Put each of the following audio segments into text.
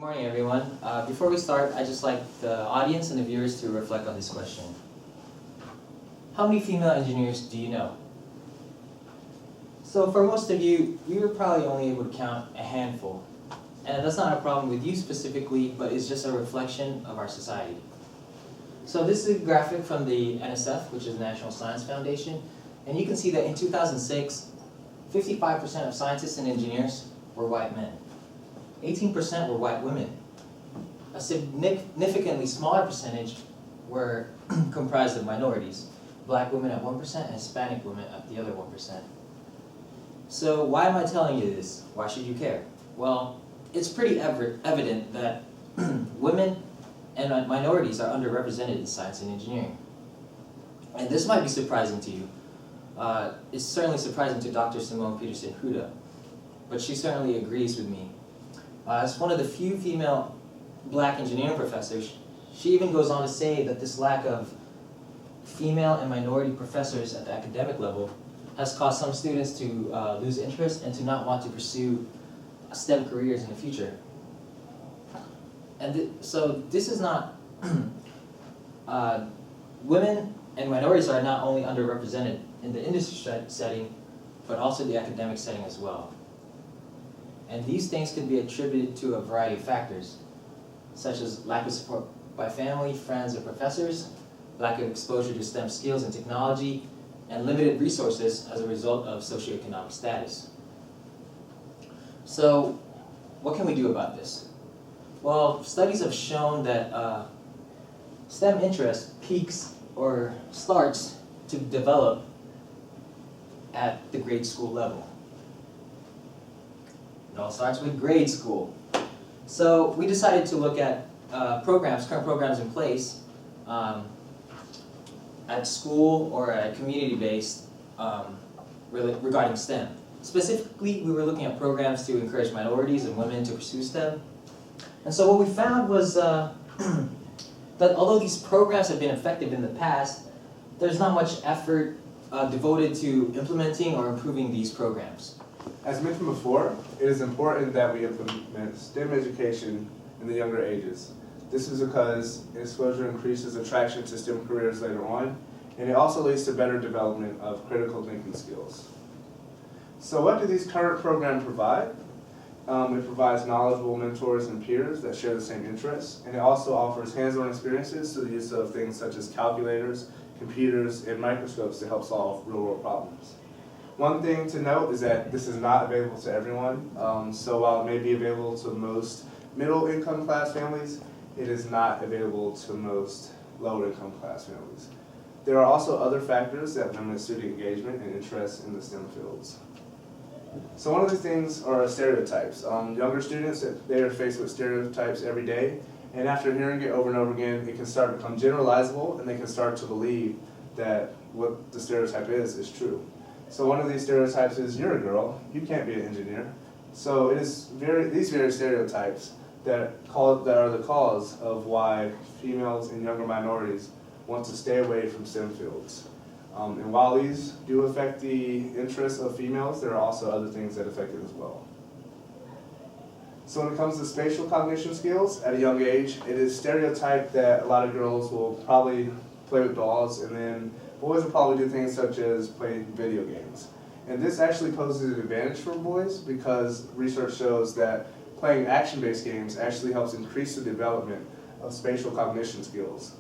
morning, everyone. Before we start, I'd just like the audience and the viewers to reflect on this question. How many female engineers do you know? So for most of you, we were probably only able to count a handful. And that's not a problem with you specifically, but it's just a reflection of our society. So this is a graphic from the NSF, which is the National Science Foundation. And you can see that in 2006, 55% of scientists and engineers were white men. 18% were white women. A significantly smaller percentage were comprised of minorities. Black women at 1% and Hispanic women at the other 1%. So why am I telling you this? Why should you care? Well, it's pretty evident that women and minorities are underrepresented in science and engineering. And this might be surprising to you. It's certainly surprising to Dr. Simone Peterson-Huda, but she certainly agrees with me. As one of the few female black engineering professors, she even goes on to say that this lack of female and minority professors at the academic level has caused some students to lose interest and to not want to pursue STEM careers in the future. And so this is not, women and minorities are not only underrepresented in the industry setting, but also the academic setting as well. And these things can be attributed to a variety of factors, such as lack of support by family, friends, or professors, lack of exposure to STEM skills and technology, and limited resources as a result of socioeconomic status. So, what can we do about this? Well, studies have shown that STEM interest peaks or starts to develop at the grade school level. It all starts with grade school. So we decided to look at current programs in place at school or at community-based regarding STEM. Specifically, we were looking at programs to encourage minorities and women to pursue STEM. And so what we found was that although these programs have been effective in the past, there's not much effort devoted to implementing or improving these programs. As mentioned before, it is important that we implement STEM education in the younger ages. This is because exposure increases attraction to STEM careers later on, and it also leads to better development of critical thinking skills. So what do these current programs provide? It provides knowledgeable mentors and peers that share the same interests, and it also offers hands-on experiences through the use of things such as calculators, computers, and microscopes to help solve real-world problems. One thing to note is that this is not available to everyone, so while it may be available to most middle-income class families, it is not available to most lower-income class families. There are also other factors that limit student engagement and interest in the STEM fields. So one of the things are stereotypes. Younger students, they are faced with stereotypes every day, and after hearing it over and over again, it can start to become generalizable, and they can start to believe that what the stereotype is true. So one of these stereotypes is, you're a girl, you can't be an engineer. So it is these very stereotypes that are the cause of why females and younger minorities want to stay away from STEM fields. And while these do affect the interests of females, there are also other things that affect it as well. So when it comes to spatial cognition skills, at a young age, it is stereotyped that a lot of girls will probably play with dolls, and then boys will probably do things such as play video games. And this actually poses an advantage for boys because research shows that playing action-based games actually helps increase the development of spatial cognition skills.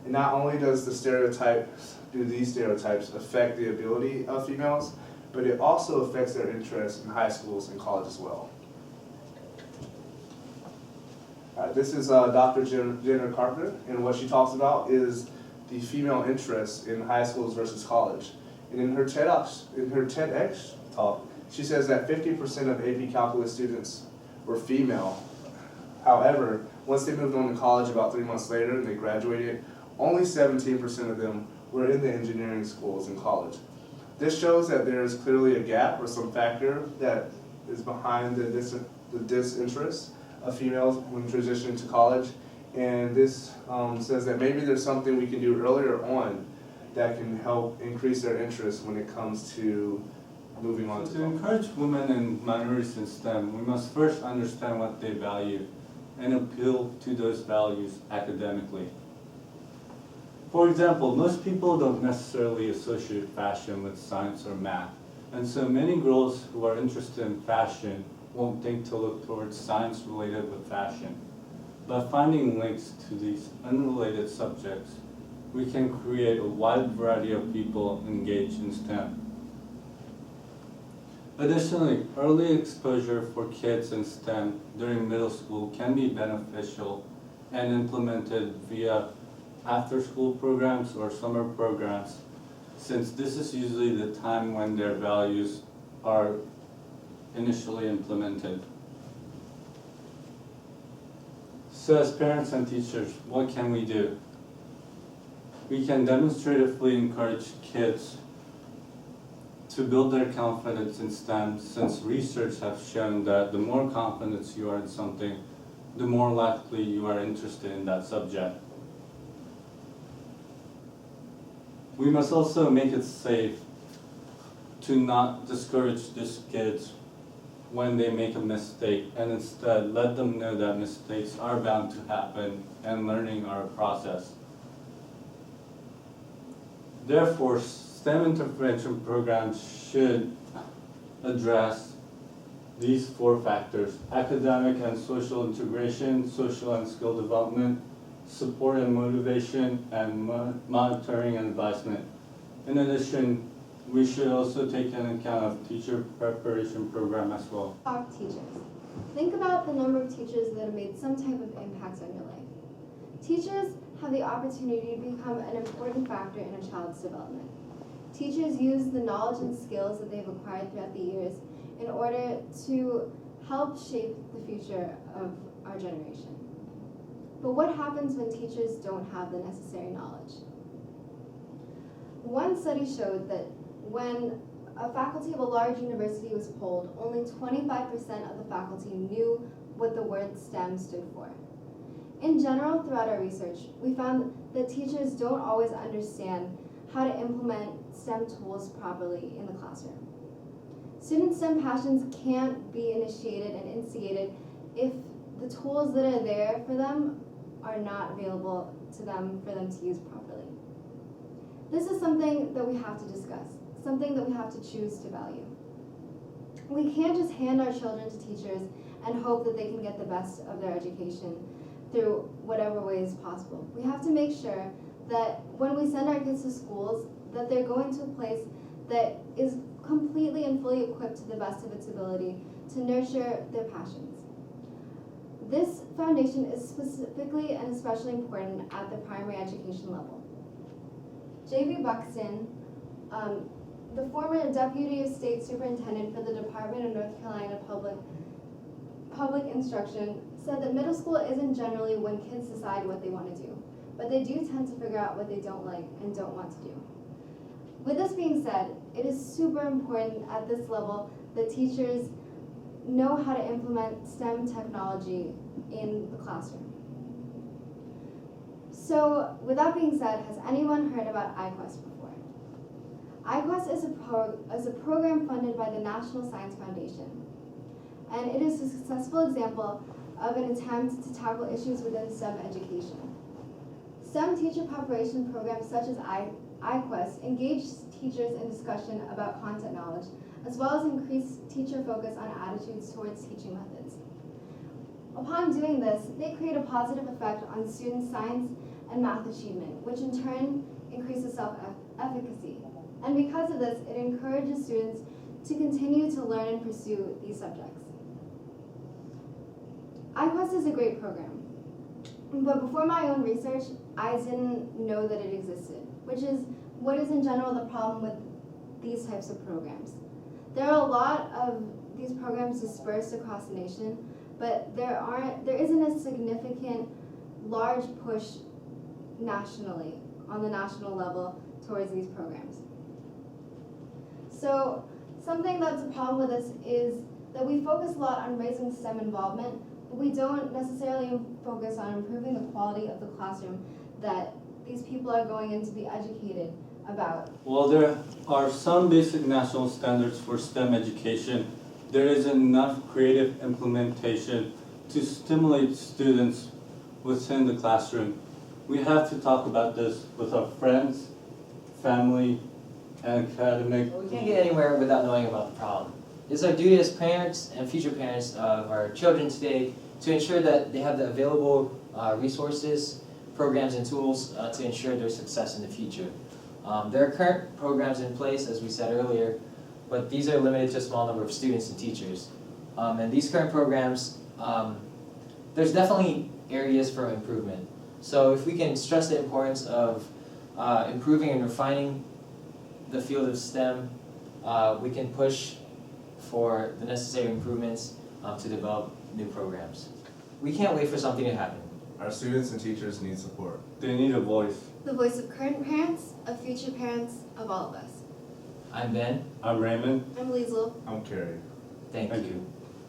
And not only do these stereotypes affect the ability of females, but it also affects their interest in high schools and college as well. This is Dr. Jenna Carpenter, and what she talks about is the female interest in high schools versus college. And in her TEDx talk, she says that 50% of AP Calculus students were female. However, once they moved on to college about 3 months later and they graduated, only 17% of them were in the engineering schools in college. This shows that there is clearly a gap or some factor that is behind the disinterest of females when transitioning to college. And this says that maybe there's something we can do earlier on that can help increase their interest when it comes to moving on to encourage women and minorities in STEM, we must first understand what they value and appeal to those values academically. For example, most people don't necessarily associate fashion with science or math, and so many girls who are interested in fashion won't think to look towards science related with fashion. By finding links to these unrelated subjects, we can create a wide variety of people engaged in STEM. Additionally, early exposure for kids in STEM during middle school can be beneficial and implemented via after-school programs or summer programs, since this is usually the time when their values are initially implemented. So as parents and teachers, what can we do? We can demonstratively encourage kids to build their confidence in STEM, since research has shown that the more confidence you are in something, the more likely you are interested in that subject. We must also make it safe to not discourage these kids when they make a mistake, and instead let them know that mistakes are bound to happen and learning are a process. Therefore, STEM intervention programs should address these 4 factors: academic and social integration, social and skill development, support and motivation, and monitoring and advisement. In addition, we should also take into account of teacher preparation program as well. Talk teachers. Think about the number of teachers that have made some type of impact on your life. Teachers have the opportunity to become an important factor in a child's development. Teachers use the knowledge and skills that they've acquired throughout the years in order to help shape the future of our generation. But what happens when teachers don't have the necessary knowledge? One study showed that when a faculty of a large university was polled, only 25% of the faculty knew what the word STEM stood for. In general, throughout our research, we found that teachers don't always understand how to implement STEM tools properly in the classroom. Student STEM passions can't be initiated and instigated if the tools that are there for them are not available to them for them to use properly. This is something that we have to discuss, something that we have to choose to value. We can't just hand our children to teachers and hope that they can get the best of their education through whatever way is possible. We have to make sure that when we send our kids to schools, that they're going to a place that is completely and fully equipped to the best of its ability to nurture their passions. This foundation is specifically and especially important at the primary education level. J.B. Buxton, the former Deputy State Superintendent for the Department of North Carolina Public Instruction, said that middle school isn't generally when kids decide what they want to do, but they do tend to figure out what they don't like and don't want to do. With this being said, it is super important at this level that teachers know how to implement STEM technology in the classroom. So, with that being said, has anyone heard about iQuest before? iQuest is a program funded by the National Science Foundation, and it is a successful example of an attempt to tackle issues within STEM education. STEM teacher preparation programs such as iQuest engage teachers in discussion about content knowledge, as well as increase teacher focus on attitudes towards teaching methods. Upon doing this, they create a positive effect on students' science and math achievement, which in turn increases self-efficacy. And because of this, it encourages students to continue to learn and pursue these subjects. iQuest is a great program, but before my own research, I didn't know that it existed, which is what is in general the problem with these types of programs. There are a lot of these programs dispersed across the nation, but there isn't a significant large push nationally, on the national level, towards these programs. So something that's a problem with this is that we focus a lot on raising STEM involvement, but we don't necessarily focus on improving the quality of the classroom that these people are going in to be educated about. While there are some basic national standards for STEM education, there isn't enough creative implementation to stimulate students within the classroom, we have to talk about this with our friends, family, and academic. We can't get anywhere without knowing about the problem. It's our duty as parents and future parents of our children today to ensure that they have the available resources, programs, and tools to ensure their success in the future. There are current programs in place, as we said earlier, but these are limited to a small number of students and teachers. And these current programs, there's definitely areas for improvement. So if we can stress the importance of improving and refining the field of STEM, we can push for the necessary improvements to develop new programs. We can't wait for something to happen. Our students and teachers need support. They need a voice. The voice of current parents, of future parents, of all of us. I'm Ben. I'm Raymond. I'm Liesl. I'm Kerry. Thank Thank you. you.